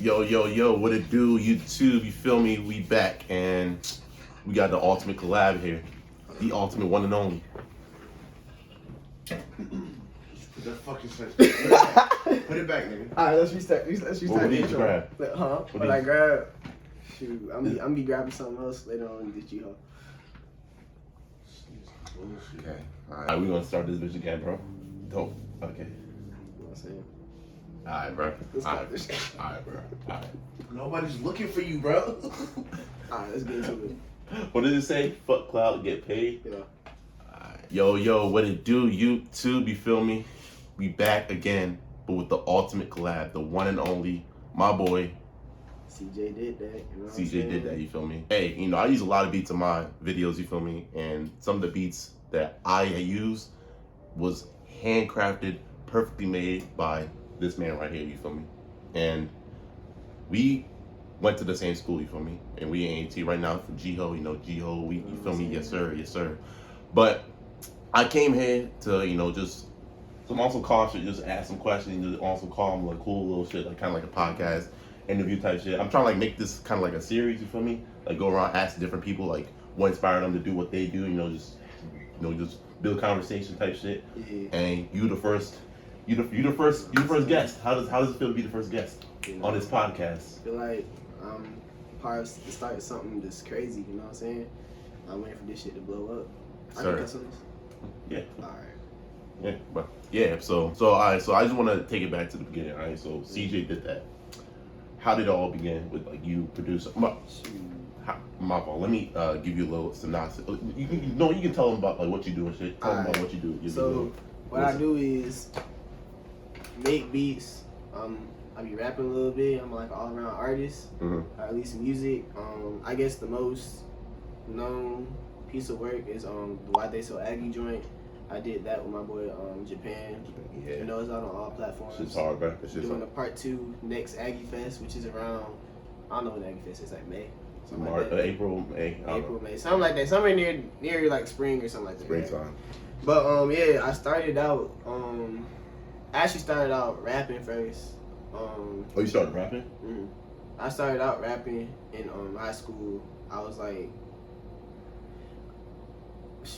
Yo, what it do, YouTube, you feel me? We back, and we got the ultimate collab here. The ultimate one and only. Put that fucking shit. Put it back, nigga. Alright, let's restart. What did you grab? What I grab? Shoot, I'm be grabbing something else later on in this G-Ho. Okay. Alright, we gonna start this bitch again, bro. Dope. Okay. You know what I'm saying? Alright, bro. Let's start this shit. Alright, bro. Alright. Nobody's looking for you, bro. Alright, let's get into it. What did it say? Fuck cloud, get paid? Yeah. Alright. Yo, what it do, YouTube, you feel me? We back again, but with the ultimate collab, the one and only, my boy, CJ did that. You know what CJ did that, you feel me? Hey, I use a lot of beats in my videos, you feel me? And some of the beats that I use was handcrafted, perfectly made by this man right here, you feel me? And we went to the same school, you feel me? And we in AT right now for G-Ho, G-Ho, you feel me? Yes, sir. But I came here to, just some also call shit, just ask some questions, just also call them like cool little shit, like kind of like a podcast interview type shit. I'm trying to like make this kind of like a series, you feel me? Like go around, ask different people like what inspired them to do what they do, just build conversation type shit. Yeah. And you the first guest. How does it feel to be the first guest on this podcast? I feel like part of starting something that's crazy. You know what I'm saying? I'm waiting for this shit to blow up. I can cuss on this. Yeah. All right. Yeah, but yeah. So I just want to take it back to the beginning. All right. So CJ did that. How did it all begin with like you produce? My fault. Let me give you a little synopsis. You can tell them about like what you do and shit. Tell them about what you do. So what I do is make beats. I be rapping a little bit. I'm like an all around artist. I release music. I guess the most known piece of work is the Why They So Aggy joint. I did that with my boy Japan. Yeah. It's out on all platforms. It's hard, bro. It's doing the part 2 next Aggie Fest, which is around, I don't know when Aggie Fest is, like May. March, like April, May. May. Something like that. Somewhere near like spring or something like that. Springtime. Right? But yeah, I started out I actually started out rapping first. You started rapping? Mm-hmm. I started out rapping in high school. I was like,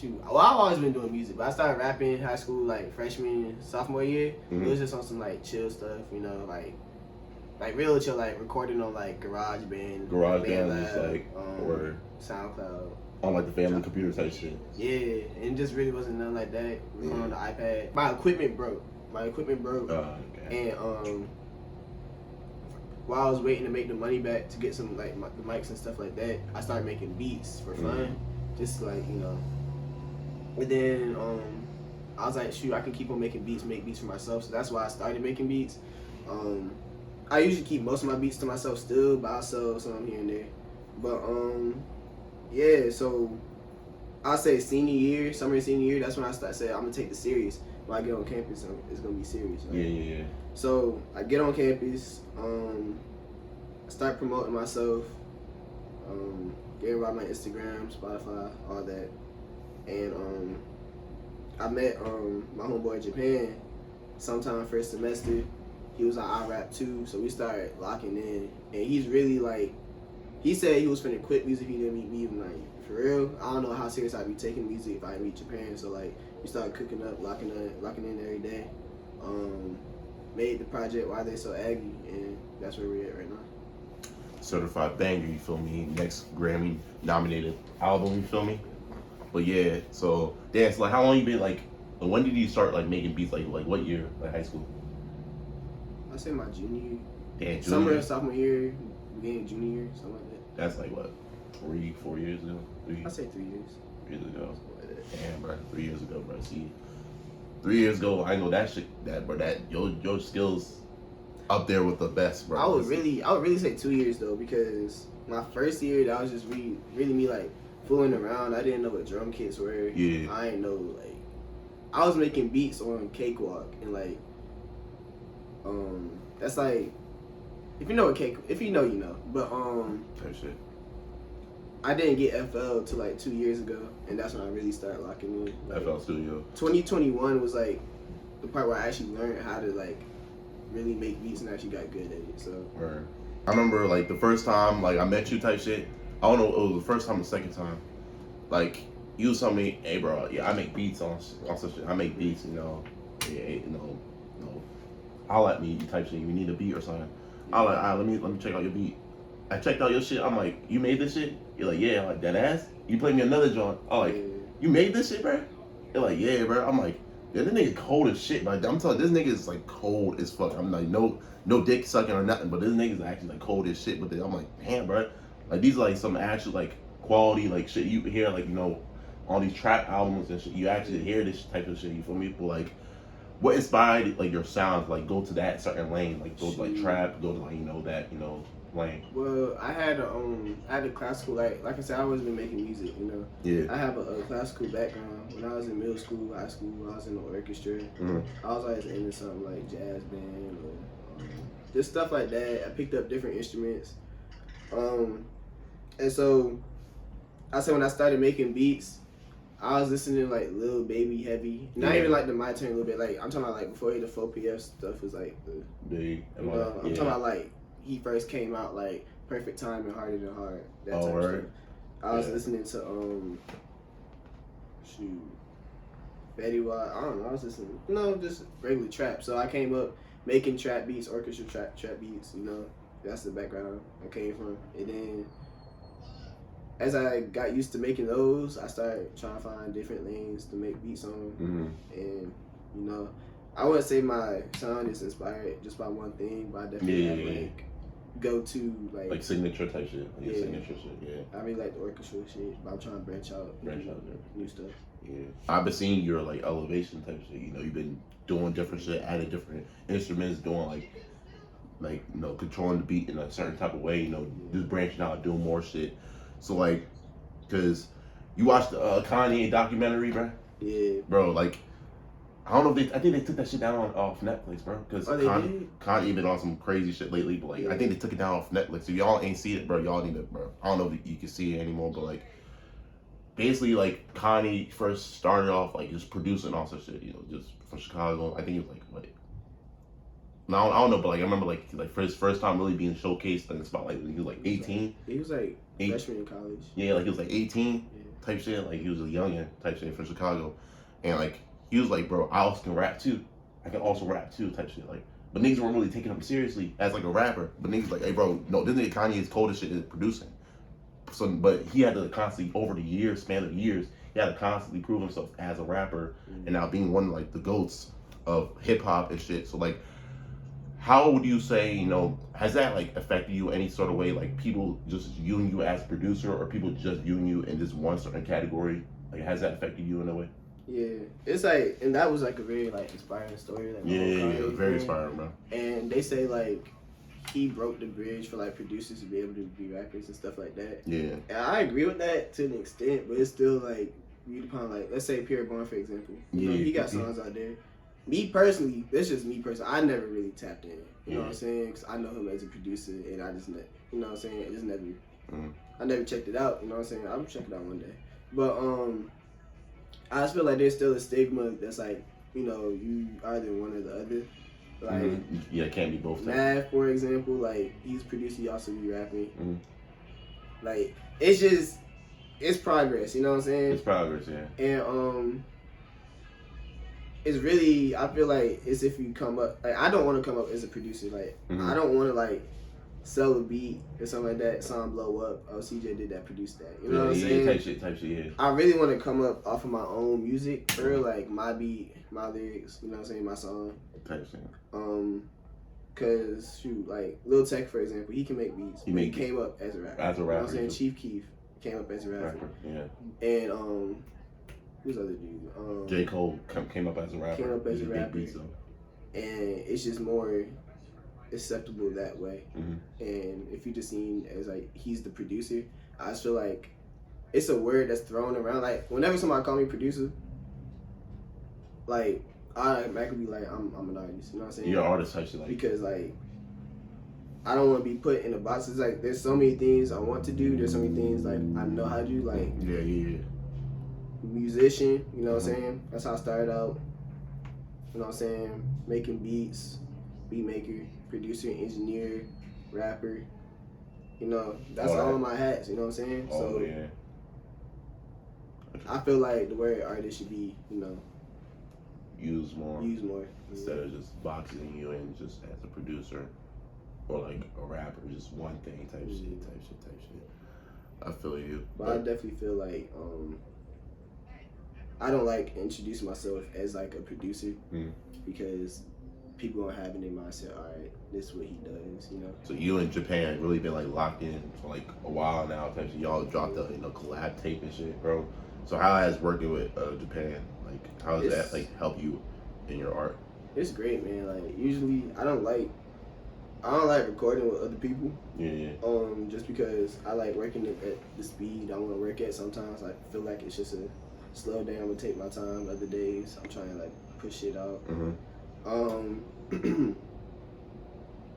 well, I've always been doing music, but I started rapping in high school, like freshman, sophomore year. It was just on some like chill stuff, like real chill, like recording on like GarageBand, like or SoundCloud, on like the family computer type shit. Yeah, and just really wasn't nothing like that. On the iPad, my equipment broke. Okay. And while I was waiting to make the money back to get some like the mics and stuff like that, I started making beats for fun, just like And then I was like, shoot, I can keep on making beats, make beats for myself. So that's why I started making beats. I usually keep most of my beats to myself still, but I'll sell some here and there. But yeah, so I'll say summer and senior year, that's when I said I'm gonna take this serious. When I get on campus, it's gonna be serious. Right? Yeah. So I get on campus, I start promoting myself, getting about my Instagram, Spotify, all that. And I met my homeboy Japan sometime first semester. He was like, I rap too, so we started locking in. And he's really like, he said he was finna quit music if he didn't meet me. I'm like, for real, I don't know how serious I'd be taking music if I didn't meet Japan. So like, we started cooking up, locking in every day. Made the project Why They So Aggy, and that's where we're at right now. Certified banger, you feel me? Next Grammy nominated album, you feel me? But yeah, so so like how long you been like? When did you start like making beats? Like what year? Like high school? I say my junior year. Damn, Summer, sophomore year, beginning of junior year, something like that. That's like what, 4 years ago? I say 3 years. 3 years ago. Damn, bro, 3 years ago, bro. See, 3 years ago, I know that shit. That your skills up there with the best, bro. I would really say 2 years though, because my first year that was just really me like fooling around. I didn't know what drum kits were. Yeah. I didn't know I was making beats on Cakewalk and like that's like if you know you know. But type shit. I didn't get FL till like 2 years ago, and that's when I really started locking in. Like, FL Studio. 2021 was like the part where I actually learned how to like really make beats and actually got good at it. So I remember like the first time like I met you type shit. I don't know, it was the first time or the second time. Like you was telling me, hey bro, yeah, I make beats on some shit. I make beats, you know. Yeah, you know, holla at me type shit. You need a beat or something. I like, let me check out your beat. I checked out your shit. I'm like, you made this shit? You're like, yeah. I'm like, that ass? You played me another joint. I'm like, you made this shit, bro? You're like, yeah, bro. I'm like, yeah, this nigga cold as shit. Like, I'm telling you, this nigga is like cold as fuck. I'm like, no dick sucking or nothing, but this nigga's actually like cold as shit. But I'm like, damn, bro. Like these are like some actual like quality like shit you hear like, you know, on these trap albums and shit. You actually hear this type of shit. You feel me? But like, what inspired like your sound? Like go to that certain lane, like go to like trap, go to like that lane. Well, I had a classical like I said, I always been making music, you know. Yeah. I have a classical background. When I was in middle school, high school, I was in the orchestra. Mm-hmm. I was always into something like jazz band or just stuff like that. I picked up different instruments, and so I said when I started making beats, I was listening to like Lil Baby heavy. Not even like the My Turn a little bit. Like I'm talking about like before the 4PF stuff was like Big. I'm talking about like he first came out like Perfect Time and Harder Than Hard. That type of stuff. I was listening to Fetty Wap. I don't know. I was listening just regular trap. So I came up making trap beats, orchestra trap beats. You know, that's the background I came from. And then as I got used to making those, I started trying to find different lanes to make beats on. Mm-hmm. And you know, I wouldn't say my sound is inspired just by one thing, but I definitely have like go to like signature type shit. Signature shit. Yeah. I really like the orchestral shit, but I'm trying to branch out new stuff. Yeah. I've been seeing your like elevation type shit. You know, you've been doing different shit, adding different instruments, doing like controlling the beat in a certain type of way. You know, just branching out, doing more shit. So like, cause you watched the Kanye documentary, bro. Yeah. Bro, like, I don't know if I think they took that shit down off Netflix, bro. Cause Kanye been on some crazy shit lately, but like, I think they took it down off Netflix. If y'all ain't see it, bro, y'all need it, bro. I don't know if you can see it anymore, but like, basically, like Kanye first started off like just producing all such shit, just from Chicago. I think he was like what? No, I don't know, but like I remember like for his first time really being showcased in the spotlight when he was like 18. He was like freshman in college. Yeah, like he was like 18 type shit. Like he was a youngin type shit from Chicago, and like he was like, bro, I also can rap too. I can also rap too type shit. Like, but niggas weren't really taking him seriously as like a rapper. But niggas like, hey, bro, no, this nigga Kanye is cold as shit at producing. So, but he had to constantly over the span of years, he had to constantly prove himself as a rapper, and now being one of like the goats of hip hop and shit. So like, how would you say, has that like affected you any sort of way? Like people just viewing you as a producer, or people just viewing you in this one certain category? Like, has that affected you in a way? Yeah, it's like, and that was like a very like inspiring story. Like, it was very inspiring, bro. And they say like he broke the bridge for like producers to be able to be rappers and stuff like that. Yeah, and I agree with that to an extent, but it's still like viewed upon like, let's say Pierre Bourne for example. You know, he got songs out there. Me personally, that's just me personally. I never really tapped in. You know what I'm saying? Because I know him as a producer, and I just, you know what I'm saying? It just never. I never checked it out. You know what I'm saying? I'll check it out one day. But I just feel like there's still a stigma that's like, you either one or the other. Like, yeah, it can't be both. Math, for example, like he's producing, he also be rapping. Like it's progress. You know what I'm saying? It's progress, yeah. And it's really, I feel like it's if you come up, like I don't want to come up as a producer. Like I don't want to like sell a beat or something like that, song blow up. Oh, CJ did that, produced that. You know what I'm saying? Type shit, yeah. I really want to come up off of my own music, or like my beat, my lyrics. You know what I'm saying? My song. Type shit. Cause shoot, like Lil Tech for example, he can make beats. He came up as a rapper. As a rapper. You know what I'm saying? Chief Keef came up as a rapper. Yeah. And who's the other dude? J. Cole came up as a rapper. Came up as a rapper. And it's just more acceptable that way. And if you just seen as like he's the producer, I just feel like it's a word that's thrown around. Like whenever somebody call me producer, like I automatically be like I'm an artist. You know what I'm saying? You're an artist, type shit, like, because like I don't want to be put in a box. It's like there's so many things I want to do. There's so many things like I know how to do. Like musician, you know what I'm saying? That's how I started out. You know what I'm saying? Making beats, beat maker, producer, engineer, rapper. You know, that's All all right. of my hats. You know what I'm saying? Oh So yeah. I feel like the word artist should be, you know, Use more used more. instead of just boxing you in just as a producer or like a rapper, just one thing type shit. I feel you. But I definitely feel like I don't like introducing myself as like a producer because people don't have it in their mindset. All right, this is what he does, you know. So you and Japan really been like locked in for like a while now. Type shit. Y'all dropped the collab tape and shit, bro. So how has working with Japan, like how does that like help you in your art? It's great, man. Like usually I don't like recording with other people. Yeah. Just because I like working at the speed I want to work at. Sometimes I feel like it's just a slow down. I'm gonna take my time. Other days I'm trying to like push shit out.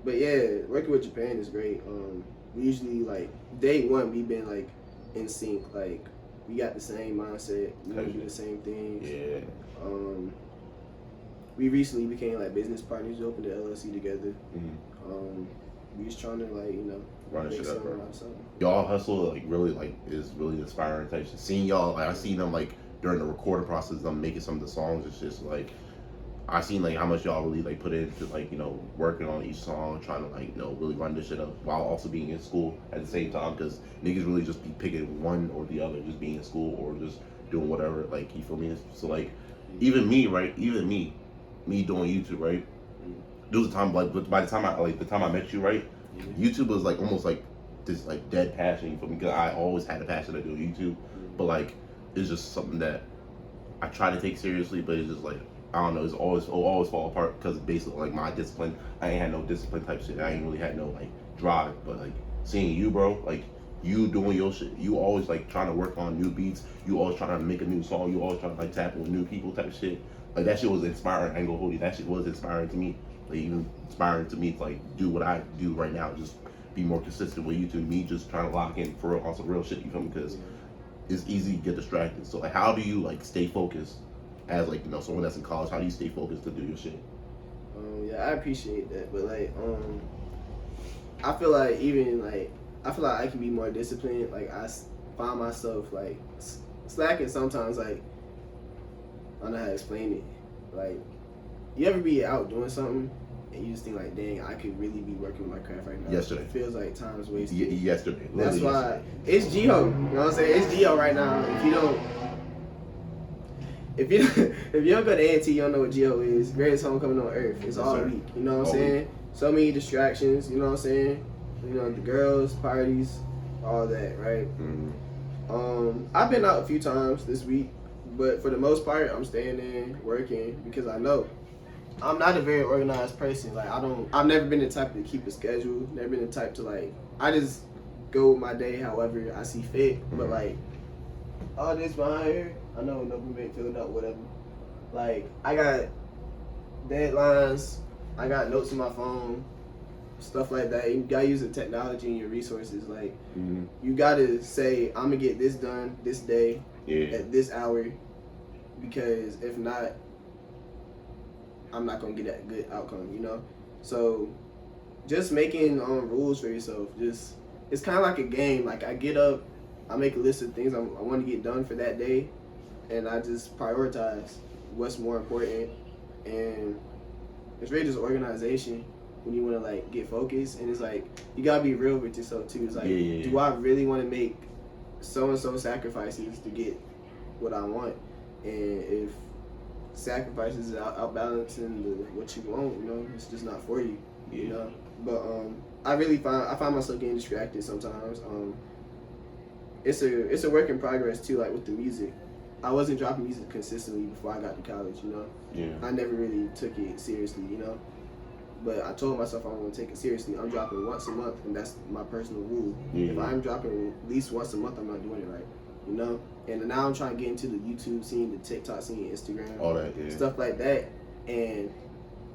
But yeah, working with Japan is great. We usually like day one we been like in sync. Like we got the same mindset. We want to do the same things. Yeah. We recently became like business partners. We opened the LLC together. We just trying to like, you know, Running shit up, bro. something. Y'all hustle like really like is really inspiring type shit. Seeing y'all, like I seen them like during the recording process, them making some of the songs. It's just like I seen like how much y'all really like put into like, you know, working on each song, trying to like, you know, really run this shit up while also being in school at the same time. Because niggas really just be picking one or the other, just being in school or just doing whatever. Like, you feel me? So like even me, right? Even me doing YouTube, right? There was a time like by the time I met you, right? YouTube was like almost like this like dead passion for me because I always had a passion to do YouTube, but like it's just something that I try to take seriously, but it's just like I don't know, it'll always fall apart because basically like my discipline, I ain't had no discipline type shit. I ain't really had no like drive, but like seeing you, bro, like you doing your shit, you always like trying to work on new beats, you always trying to make a new song, you always trying to like tap with new people type shit. Like that shit was inspiring. I ain't gonna hold you. That shit was inspiring to me. Like even inspiring to me to like do what I do right now. Just be more consistent with YouTube. Me just trying to lock in for real on some real shit. You feel me? Because it's easy to get distracted. So like, how do you like stay focused as like, you know, someone that's in college? How do you stay focused to do your shit? Yeah, I appreciate that, but like I feel like I can be more disciplined. Like I find myself like slacking sometimes. Like I don't know how to explain it. Like you ever be out doing something and you just think like, dang, I could really be working with my craft right now. Yesterday. It feels like time's wasted. Yesterday. That's why it's Geo. You know what I'm saying? It's Geo right now. If you don't go to A&T, you don't know what Geo is. Greatest homecoming on earth. It's all week. You know what I'm saying? So many distractions. You know what I'm saying? You know, the girls, parties, all that, right? I've been out a few times this week, but for the most part, I'm staying in, working, because I know I'm not a very organized person. Like I've never been the type to keep a schedule. Never been the type to like, I just go with my day however I see fit. But like, all this behind here, I know no one ain't filling up, whatever. Like I got deadlines, I got notes on my phone, stuff like that. You gotta use the technology and your resources. Like you gotta say, I'm gonna get this done this day at this hour, because if not, I'm not gonna get that good outcome, you know? So just making rules for yourself, just it's kind of like a game. Like I get up, I make a list of things I want to get done for that day, and I just prioritize what's more important. And it's really just organization when you want to like get focused. And it's like you gotta be real with yourself too. It's like, do I really want to make so and so sacrifices to get what I want? And if sacrifices is outbalancing what you want, you know, it's just not for you, you know. But I find myself getting distracted sometimes. It's a work in progress too. Like with the music, I wasn't dropping music consistently before I got to college, you know. I never really took it seriously, you know. But I told myself I'm gonna take it seriously. I'm dropping once a month, and that's my personal rule. If I'm dropping at least once a month, I'm not doing it right, you know. And now I'm trying to get into the YouTube scene, the TikTok scene, Instagram, all that, stuff like that. And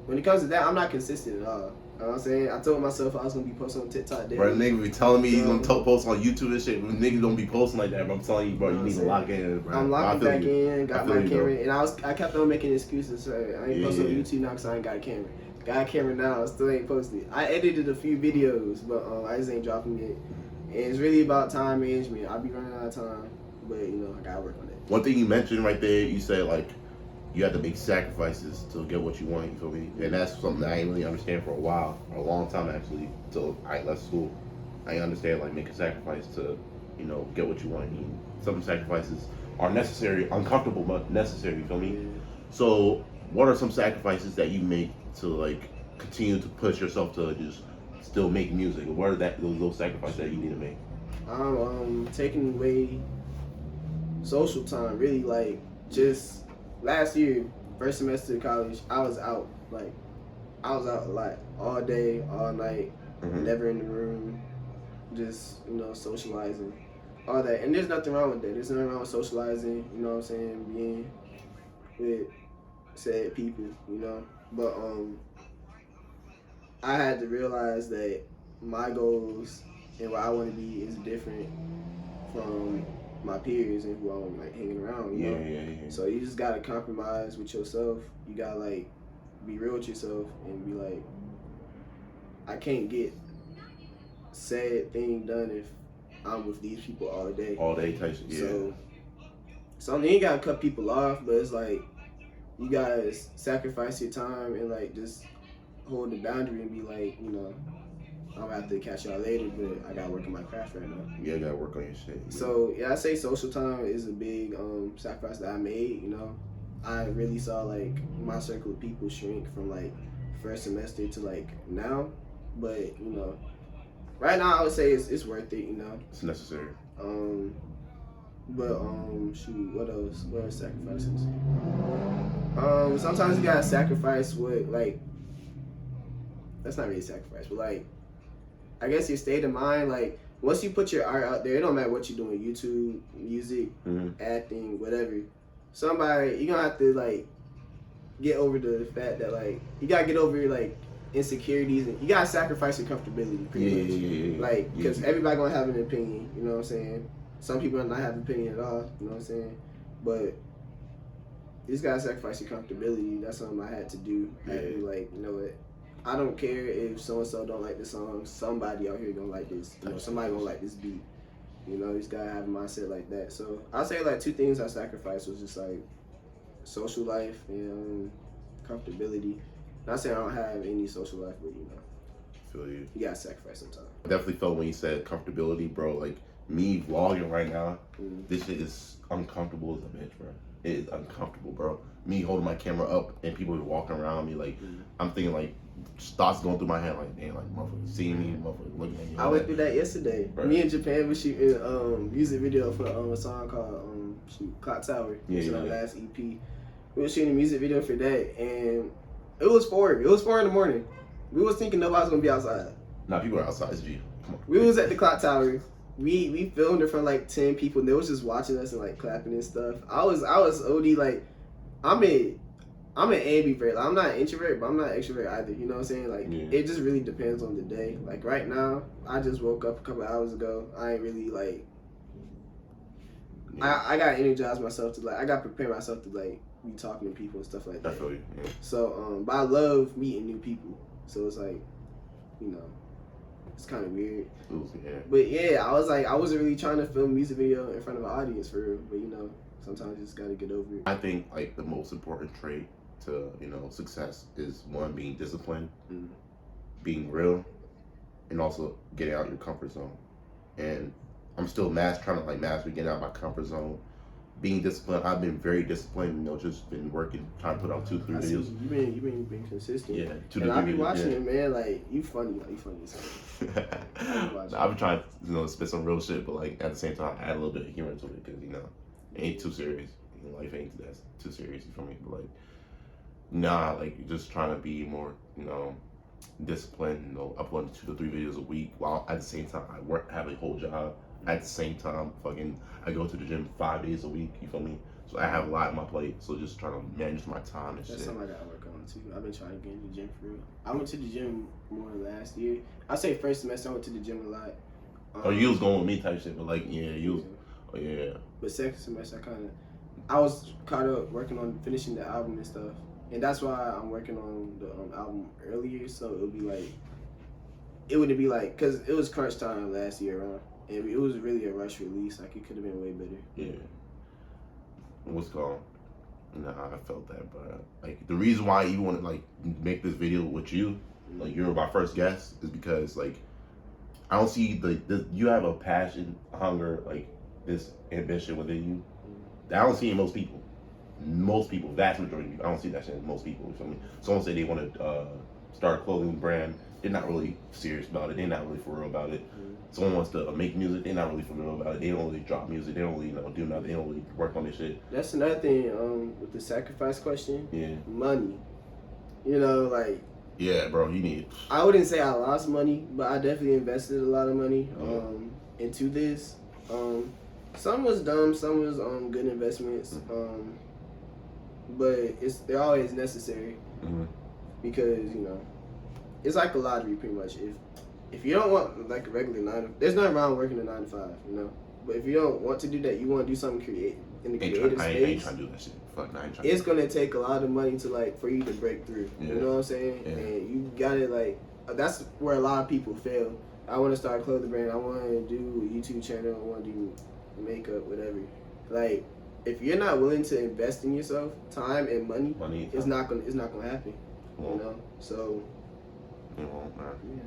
when it comes to that, I'm not consistent at all. You know what I'm saying? I told myself I was gonna be posting on TikTok daily. Bro, nigga be telling me he's gonna post on YouTube and shit. Niggas don't be posting like that, but I'm telling you, bro, you need to lock in, bro. I'm locking back in, got my camera, bro. and I kept on making excuses. So I ain't posting on YouTube now because I ain't got a camera. Got a camera now, still ain't posted. I edited a few videos, but I just ain't dropping it. And it's really about time management. I'll be running out of time, but you know, I gotta work on it. One thing you mentioned right there, you said like you have to make sacrifices to get what you want. You feel me? And that's something that I didn't really understand for a long time actually. Until I left school, I didn't understand like make a sacrifice to, you know, get what you want. And some sacrifices are necessary, uncomfortable but necessary. You feel me? Yeah. So, what are some sacrifices that you make to like continue to push yourself to just still make music? What are those sacrifices that you need to make? I'm taking away social time. Really, like just last year, first semester of college, I was out a lot, all day, all night, never in the room, just you know socializing, all that. And there's nothing wrong with that. There's nothing wrong with socializing. You know what I'm saying? Being with said people, you know. But I had to realize that my goals and where I want to be is different from my peers and who I'm like hanging around, you know? Yeah. So you just gotta compromise with yourself. You gotta like be real with yourself and be like, I can't get said thing done if I'm with these people all day. All day type shit, yeah. So I mean, you gotta cut people off, but it's like you gotta sacrifice your time and like just hold the boundary and be like, you know, I'm gonna have to catch y'all later, but I gotta work on my craft right now. Yeah, you gotta work on your shit. Yeah. So yeah, I say social time is a big sacrifice that I made. You know, I really saw like my circle of people shrink from like first semester to like now, but you know, right now I would say it's worth it. You know, it's necessary. But shoot, what else? What are sacrifices? Sometimes you gotta sacrifice what like. That's not really sacrifice, but like. I guess your state of mind, like once you put your art out there, it don't matter what you're doing, YouTube, music, acting, whatever. Somebody, you're gonna have to like get over the fact that like you gotta get over your like insecurities and you gotta sacrifice your comfortability pretty much. Yeah. Like because everybody gonna have an opinion, you know what I'm saying? Some people might not have an opinion at all, you know what I'm saying? But you just gotta sacrifice your comfortability. That's something I had to do. I had to be like, you know what? I don't care if so and so don't like this song. Somebody out here gonna like this. You know, somebody gonna like this beat. You know, you just gotta have a mindset like that. So I'll say like two things I sacrificed was just like social life and comfortability. Not saying I don't have any social life, but you know, Feel you. You gotta sacrifice sometimes. I definitely felt when you said comfortability, bro. Like me vlogging right now, this shit is uncomfortable as a bitch, bro. It is uncomfortable, bro. Me holding my camera up and people walking around me, like I'm thinking like thoughts going through my head, like damn, like motherfuckers seeing me, motherfuckers looking at me. I went through that yesterday. Right. Me in Japan was shooting music video for a song called Clock Tower. Yeah. Our last EP. We were shooting a music video for that, and it was 4. It was 4 in the morning. We was thinking nobody was gonna be outside. Nah, people are outside. It's G. Come on. We was at the Clock Tower. We filmed in front of like 10 people, and they was just watching us and like clapping and stuff. I was OD like I'm an ambivert. Like, I'm not an introvert, but I'm not an extrovert either. You know what I'm saying? Like it just really depends on the day. Like right now, I just woke up a couple hours ago. I ain't really like. I gotta energize myself to like. I gotta prepare myself to like be talking to people and stuff like that. I feel you. Yeah. So but I love meeting new people. So it's like, you know, it's kind of weird. But yeah, I wasn't really trying to film a music video in front of an audience for real. But you know, sometimes you just gotta get over it. I think like the most important trait to, you know, success is one, being disciplined, being real, and also getting out of your comfort zone. And I'm still trying to like master getting out of my comfort zone. Being disciplined, I've been very disciplined. You know, just been working, trying to put out 2-3 videos. You've been consistent. Yeah, 2 to 3 and I be videos, watching it, man. Like you funny as hell. I've been trying to, you know, spit some real shit, but like at the same time, add a little bit of humor to it because you know, it ain't too serious. You know, life ain't that too serious. You feel me? But like, nah, like just trying to be more, you know, disciplined. You know, uploading 2 to 3 videos a week while at the same time I have a whole job. At the same time, I go to the gym 5 days a week. You feel me? So I have a lot on my plate. So just trying to manage my time and shit. That's something I gotta work on too. I've been trying to get into the gym for real. I went to the gym more last year. I say first semester I went to the gym a lot. You was going with me type shit, but like you was. Oh yeah. But second semester I was caught up working on finishing the album and stuff. and that's why I'm working on the album earlier, so it'll be like, it wouldn't be like, cause it was crunch time last year, and it was really a rush release. Like, it could have been way better. Yeah. What's called? Nah, I felt that, but like the reason why I even want to like make this video with you, like you're my first guest, is because like I don't see you have a passion, hunger, like this ambition within you. I don't see it in most people. Most people, vast majority of people, I don't see that shit in most people. You feel me? Someone say they want to start a clothing brand, they're not really serious about it. They're not really for real about it. Someone wants to make music, they're not really for real about it. They don't really drop music. They don't really do nothing. They don't really work on this shit. That's another thing with the sacrifice question. Yeah. Money. You know, like. Yeah, bro, you need. I wouldn't say I lost money, but I definitely invested a lot of money into this. Some was dumb, some was good investments. But they're always necessary because, you know, it's like a lottery pretty much. If you don't want like a regular there's nothing wrong working a 9 to 5, you know. But if you don't want to do that, you want to do something in the creative space. I ain't trying to do that shit. Fuck, I ain't trying. It's gonna take a lot of money to like for you to break through. Yeah. You know what I'm saying? Yeah. And you gotta like that's where a lot of people fail. I want to start a clothing brand. I want to do a YouTube channel. I want to do makeup, whatever. Like, if you're not willing to invest in yourself, time and money it's not gonna happen. Well, you know, so it won't, man. Yeah.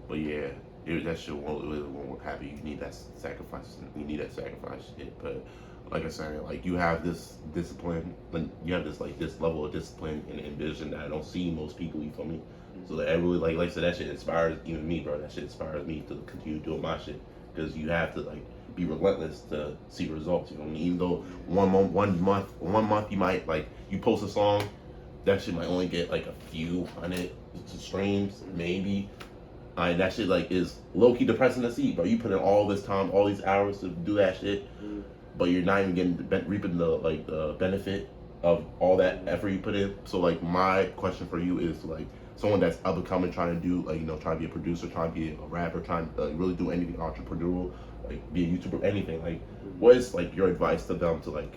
But yeah, that shit won't happen. You need that sacrifice. You need that sacrifice shit. But like I said, like you have this discipline, like you have this level of discipline and ambition that I don't see most people. You feel me? So that really, like I said, that shit inspires even me, bro. That shit inspires me to continue doing my shit because you have to like be relentless to see results. You know what I mean? Even though one month you might like you post a song, that shit might only get like a few hundred streams, maybe. That shit like is low key depressing to see, bro. You put in all this time, all these hours to do that shit, but you're not even getting reaping the benefit of all that effort you put in. So like my question for you is like someone that's up and coming, trying to do trying to be a producer, trying to be a rapper, trying to really do anything entrepreneurial, like be a YouTuber, anything. Like, what is like your advice to them to like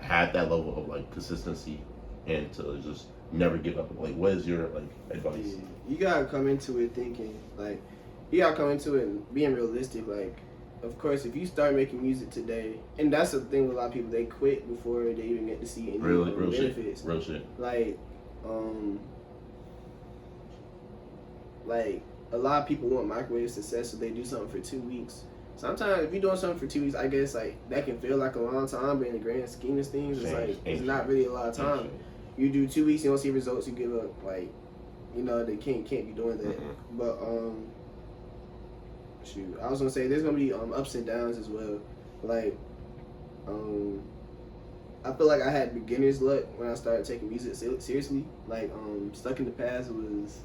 have that level of like consistency and to just never give up? Like, what is your like advice? Yeah. You gotta come into it thinking like you gotta come into it being realistic. Like, of course, if you start making music today, and that's the thing with a lot of people, they quit before they even get to see any real benefits. Real shit. Like a lot of people want microwave success, so they do something for 2 weeks. Sometimes if you're doing something for 2 weeks, I guess like that can feel like a long time, but in the grand scheme of things, it's not really a lot of time. You do 2 weeks, you don't see results, you give up. Like, you know, they can't be doing that. But shoot, I was gonna say there's gonna be ups and downs as well. Like, I feel like I had beginner's luck when I started taking music seriously. Like, Stuck in the Past was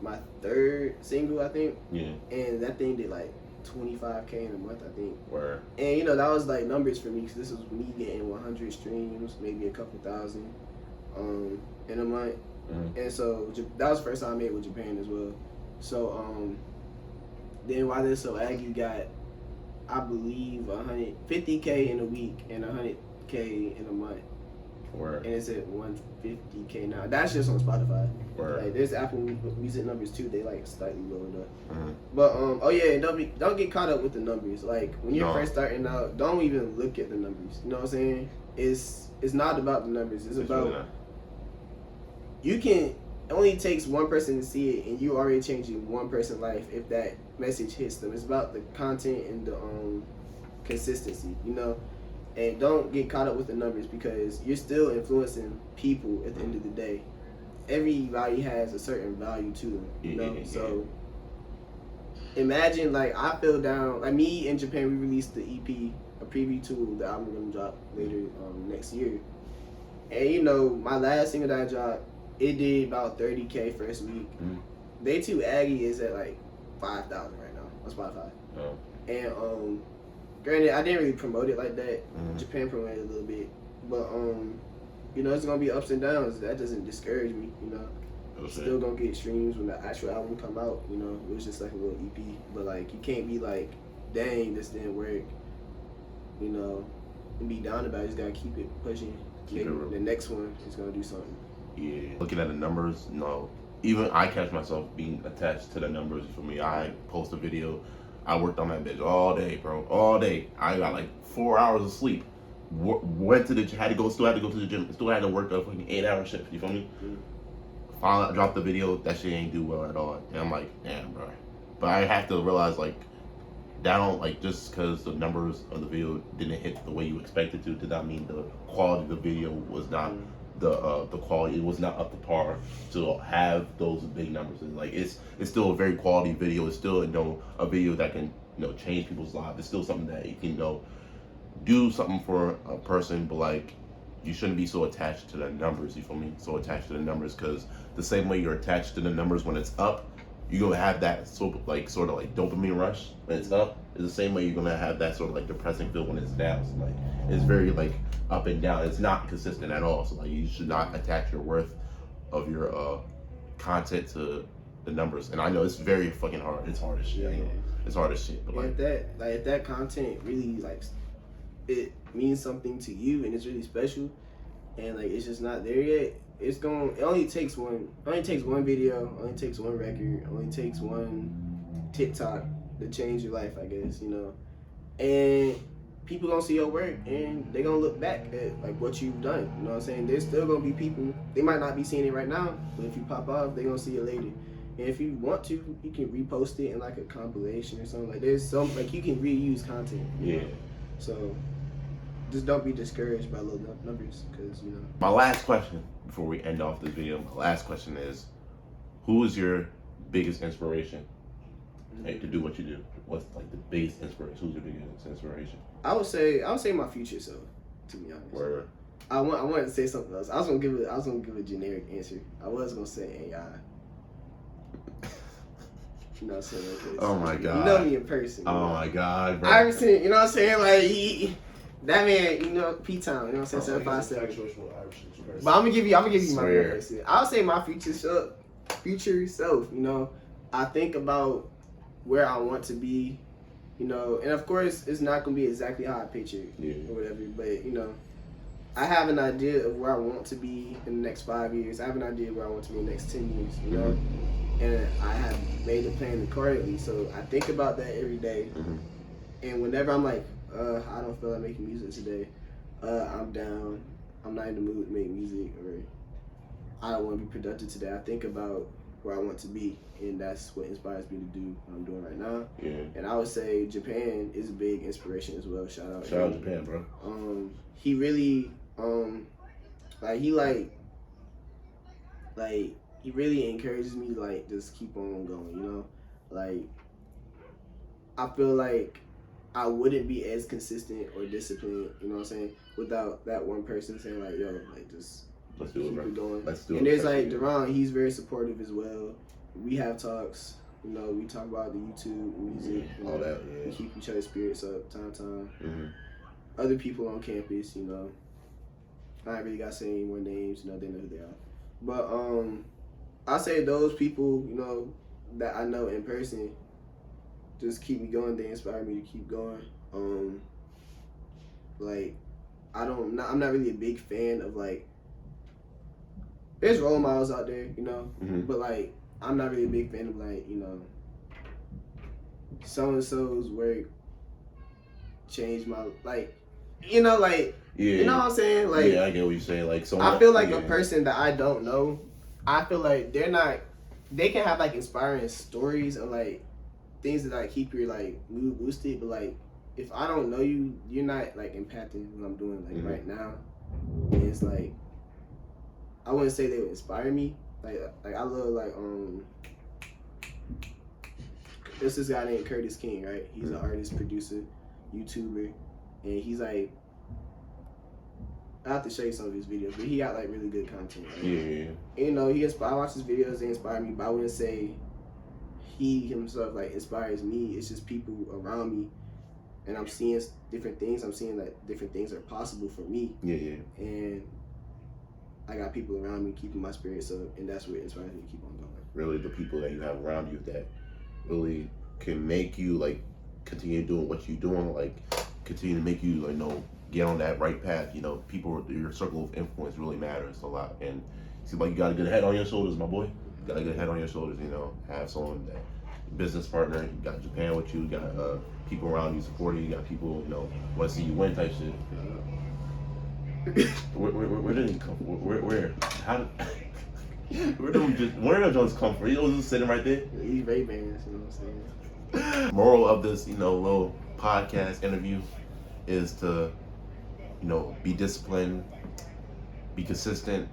my 3rd single, I think. Yeah. And that thing did like $25K in a month, I think. Word. And you know, that was like numbers for me because this was me getting 100 streams, maybe a couple thousand, in a month. And so that was the first time I made with Japan as well. So then Why They're So Aggy got, I believe, 150K in a week and 100K in a month. Word. And it's at 150K now. That's just on Spotify. Word. Like, there's Apple Music numbers too. They like slightly lowered up. But oh yeah, don't get caught up with the numbers. Like when you're first starting out, don't even look at the numbers. You know what I'm saying? It's not about the numbers. It's about really it only takes one person to see it, and you already changing one person's life if that message hits them. It's about the content and the consistency. You know. And don't get caught up with the numbers because you're still influencing people at the end of the day. Everybody has a certain value to them, you know? So imagine, like, I fell down, like me in Japan, we released the EP, a preview to the album gonna drop later next year. And you know, my last single that I dropped, it did about 30K first week. They Too Aggy is at like 5,000 right now on Spotify. And granted, I didn't really promote it like that. Japan promoted it a little bit, but you know, it's gonna be ups and downs. That doesn't discourage me. You know, still gonna get streams when the actual album come out. You know, it was just like a little EP, but like you can't be like, dang, this didn't work. You know, and be down about it. You just gotta keep it pushing. Keep it real. The next one is gonna do something. Yeah. Looking at the numbers, no. Even I catch myself being attached to the numbers. For me, I post a video. I worked on that bitch all day, bro. All day. I got like 4 hours of sleep. Went to the still had to go to the gym. Still had to work a fucking 8-hour shift. You feel me? Mm. Finally, I dropped the video. That shit ain't do well at all. And I'm like, damn, bro. But I have to realize, like, just because the numbers of the video didn't hit the way you expected to, did not mean the quality of the video was not the quality. It was not up to par to have those big numbers. And like it's still a very quality video. It's still a video that can change people's lives. It's still something that you can do something for a person, but like you shouldn't be so attached to the numbers. You feel me? So attached to the numbers, because the same way you're attached to the numbers when it's up, you're gonna have that sort of like dopamine rush when it's up. It's the same way you're gonna have that sort of like depressing feel when it's down. So like it's very like up and down. It's not consistent at all. So like you should not attach your worth of your content to the numbers. And I know it's very fucking hard. It's hard as shit. I know. It's hard as shit. But like if that content really like it means something to you and it's really special, and like it's just not there yet, it only takes one video, only takes one record, only takes one TikTok to change your life, I guess, and people gonna see your work and they gonna look back at like what you've done, you know what I'm saying? There's still gonna be people, they might not be seeing it right now, but if you pop off, they gonna see it later. And if you want to, you can repost it in like a compilation or something. Like there's some, like you can reuse content. Yeah. So just don't be discouraged by low numbers, because My last question before we end off this video, is, who is your biggest inspiration to do what you do? What's like the biggest inspiration? Who's your biggest inspiration? I would say my future self, to be honest. Word. I wanted to say something else. I was gonna give a generic answer. I was gonna say AI. You know what I'm saying? Oh my god. You know me in person. Oh my god, bro. I've seen, you know what I'm saying? Like that man, P-Town, you know what I'm saying? 757. But I'm gonna give you my answer. I'll say my future self, I think about where I want to be, and of course it's not gonna be exactly how I picture it or whatever, but I have an idea of where I want to be in the next 5 years. I have an idea where I want to be in the next 10 years, and I have made a plan accordingly. So I think about that every day. And whenever I'm like, I don't feel like making music today, I'm down, I'm not in the mood to make music, or I don't want to be productive today, I think about where I want to be, and that's what inspires me to do what I'm doing right now. And I would say Japan is a big inspiration as well. Shout out Japan, bro. He really he really encourages me to like just keep on going, like I feel like I wouldn't be as consistent or disciplined, you know what I'm saying, without that one person saying like, yo, like just let's do keep it, it going. Let's do it. And there's like Duran, he's very supportive as well. We have talks, we talk about the YouTube music, all that. We keep each other's spirits up time to time. Other people on campus, I ain't really got to say any more names, they know who they are. But I say those people, that I know in person, just keep me going. They inspire me to keep going. Like I'm not really a big fan of like. There's role models out there, but like I'm not really a big fan of like so and so's work changed my like, you know what I'm saying? Like I get what you're saying. Like so I feel like a person that I don't know, I feel like they can have like inspiring stories and like things that like keep your like mood boosted, but like if I don't know you, you're not like impacting what I'm doing like right now. And it's like I wouldn't say they would inspire me. Like I love like there's this guy named Curtis King, right? He's an artist, producer, YouTuber, and he's like, I have to show you some of his videos, but he got like really good content. Right? I watch his videos, they inspire me, but I wouldn't say he himself like inspires me. It's just people around me, and I'm seeing different things. I'm seeing that different things are possible for me. And I got people around me keeping my spirits up, and that's what inspires me to keep on going. Really, the people that you have around you that really can make you like continue doing what you're doing, like continue to make you like get on that right path. You know, people, your circle of influence really matters a lot. And it seems like you got a good head on your shoulders, my boy. You got a good head on your shoulders. You know, have someone that business partner. You got Japan with you. You got people around you supporting you. You got people, you know, want to see you win type shit. Where did he come from? Where? How did? Where did Jones come from? He was just sitting right there. He's Ray-Bans, you know what I'm saying? Moral of this, you know, little podcast interview is to, you know, be disciplined, be consistent,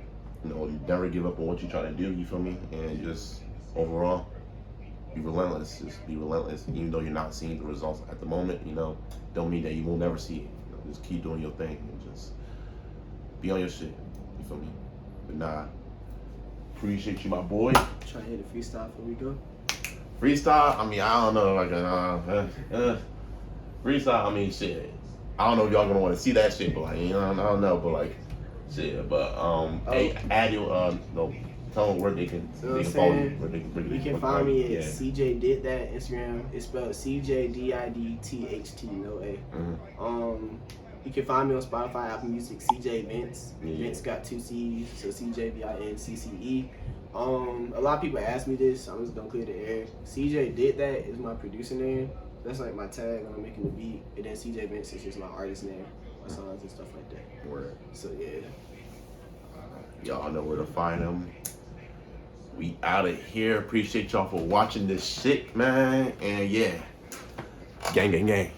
you know, never give up on what you're trying to do, you feel me? And just overall, be relentless. Just be relentless. Even though you're not seeing the results at the moment, you know, don't mean that you will never see it. You know, just keep doing your thing and just be on your shit. You feel me? But nah, appreciate you, my boy. Trying to hit a freestyle before we go. Freestyle? I mean, I don't know. Like, freestyle, I mean, shit. I don't know if y'all gonna want to see that shit, but like, you know, I don't know, but like, shit. But hey, add your no, tell them where they can follow you. Where they can find me at CJDIDTHT Instagram. It's spelled CJDIDTHT, no A. Mm-hmm. You can find me on Spotify, Apple Music, CJ Vince. Vince got 2 C's, so CJVINCCE. A lot of people ask me this, so I'm just gonna clear the air. CJ Did That is my producer name. That's like my tag when I'm making the beat. And then CJ Vince is just my artist name, my songs and stuff like that. Word. So yeah. Y'all know where to find them. We out of here. Appreciate y'all for watching this shit, man. And yeah, gang, gang, gang.